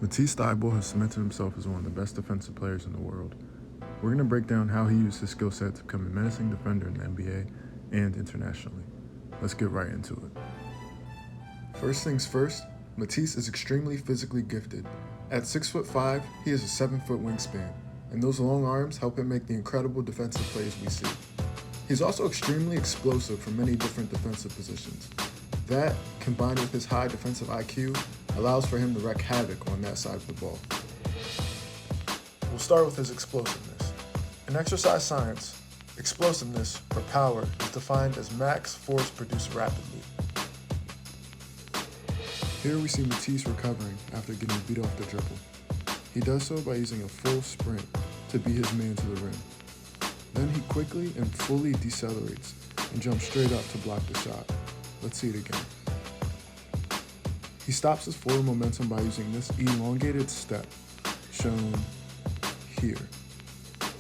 Matisse Thybulle has cemented himself as one of the best defensive players in the world. We're going to break down how he used his skill set to become a menacing defender in the NBA and internationally. Let's get right into it. First things first, Matisse is extremely physically gifted. At 6'5", he has a 7-foot wingspan, and those long arms help him make the incredible defensive plays we see. He's also extremely explosive from many different defensive positions. That, combined with his high defensive IQ, allows for him to wreak havoc on that side of the ball. We'll start with his explosiveness. In exercise science, explosiveness, or power, is defined as max force produced rapidly. Here we see Matisse recovering after getting beat off the dribble. He does so by using a full sprint to beat his man to the rim. Then he quickly and fully decelerates and jumps straight up to block the shot. Let's see it again. He stops his forward momentum by using this elongated step, shown here.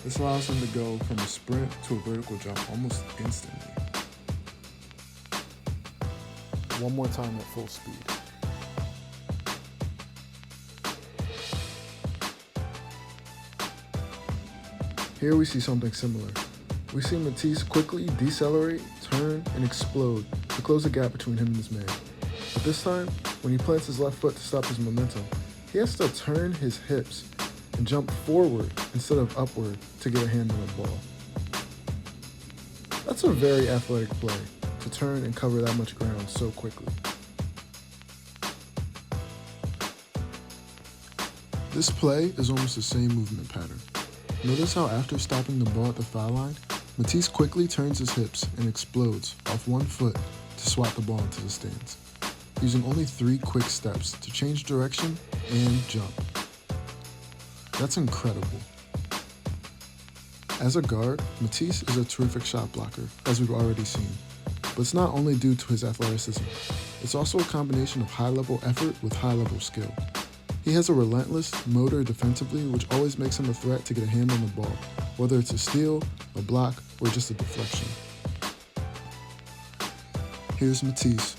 This allows him to go from a sprint to a vertical jump almost instantly. One more time at full speed. Here we see something similar. We see Matisse quickly decelerate, turn, and explode to close the gap between him and his man. But this time, when he plants his left foot to stop his momentum, he has to turn his hips and jump forward instead of upward to get a hand on the ball. That's a very athletic play, to turn and cover that much ground so quickly. This play is almost the same movement pattern. Notice how after stopping the ball at the foul line, Matisse quickly turns his hips and explodes off one foot to swat the ball into the stands, using only 3 quick steps to change direction and jump. That's incredible. As a guard, Matisse is a terrific shot blocker, as we've already seen. But it's not only due to his athleticism, it's also a combination of high-level effort with high-level skill. He has a relentless motor defensively, which always makes him a threat to get a hand on the ball, whether it's a steal, a block, or just a deflection. Here's Matisse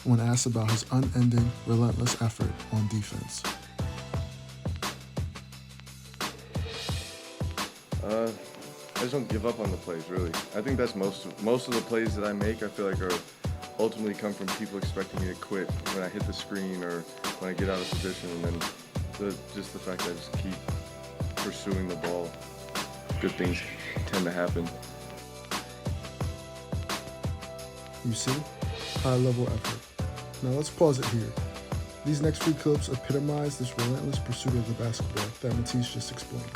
when asked about his unending, relentless effort on defense. I just don't give up on the plays, really. I think that's most of the plays that I make, I feel like are ultimately come from people expecting me to quit when I hit the screen or when I get out of position, and then just the fact that I just keep pursuing the ball, good things tend to happen. You see? High-level effort. Now let's pause it here. These next few clips epitomize this relentless pursuit of the basketball that Matisse just explained.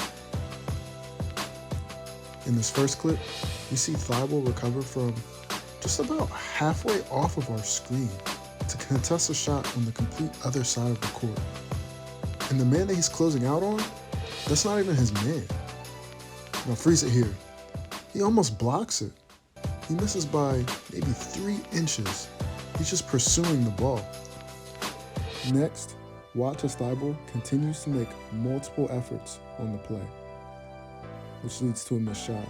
In this first clip, we see Thybulle recover from just about halfway off of our screen to contest a shot on the complete other side of the court. And the man that he's closing out on, that's not even his man. Now freeze it here. He almost blocks it. He misses by maybe 3 inches. He's just pursuing the ball. Next, watch as Thybulle continues to make multiple efforts on the play, which leads to a missed shot.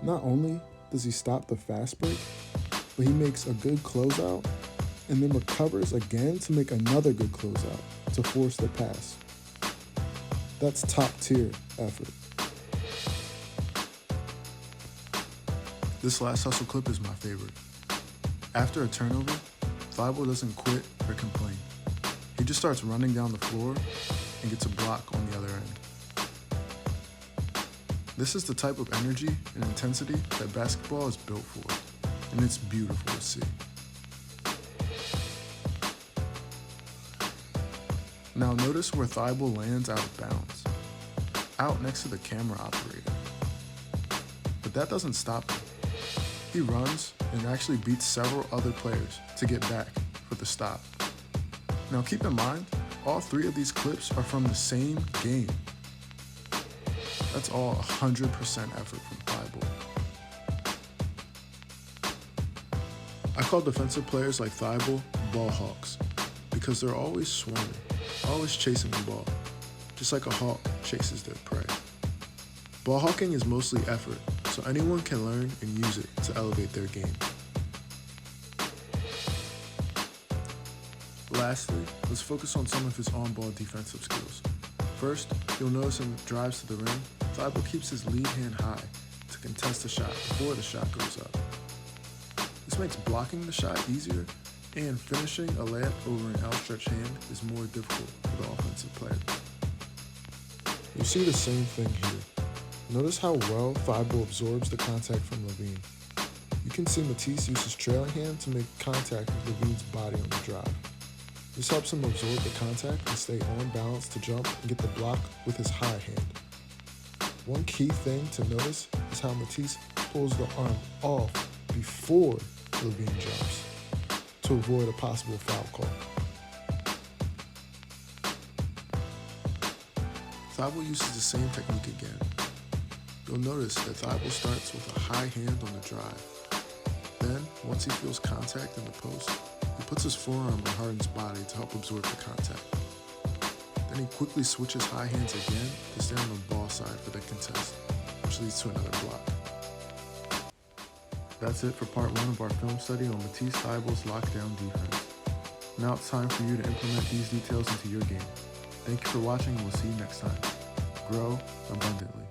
Not only does he stop the fast break, but he makes a good closeout and then recovers again to make another good closeout to force the pass. That's top tier effort. This last hustle clip is my favorite. After a turnover, Thybulle doesn't quit or complain. He just starts running down the floor and gets a block on the other end. This is the type of energy and intensity that basketball is built for, and it's beautiful to see. Now notice where Thybulle lands out of bounds, out next to the camera operator. But that doesn't stop him. He runs and actually beats several other players to get back for the stop. Now keep in mind, all 3 of these clips are from the same game. That's all 100% effort from Thybulle. I call defensive players like Thybulle ball hawks because they're always swarming, always chasing the ball, just like a hawk chases their prey. Ball hawking is mostly effort, so anyone can learn and use it to elevate their game. Lastly, let's focus on some of his on-ball defensive skills. First, you'll notice in drives to the rim, Thybulle keeps his lead hand high to contest the shot before the shot goes up. This makes blocking the shot easier, and finishing a layup over an outstretched hand is more difficult for the offensive player. You see the same thing here. Notice how well Thybulle absorbs the contact from Levine. You can see Matisse use his trailing hand to make contact with Levine's body on the drive. This helps him absorb the contact and stay on balance to jump and get the block with his high hand. One key thing to notice is how Matisse pulls the arm off before Levine jumps to avoid a possible foul call. Thybulle uses the same technique again. You'll notice that Thybulle starts with a high hand on the drive. Then, once he feels contact in the post, he puts his forearm on Harden's body to help absorb the contact. Then he quickly switches high hands again to stay on the ball side for the contest, which leads to another block. That's it for part 1 of our film study on Matisse Thybulle's lockdown defense. Now it's time for you to implement these details into your game. Thank you for watching, and we'll see you next time. Grow abundantly.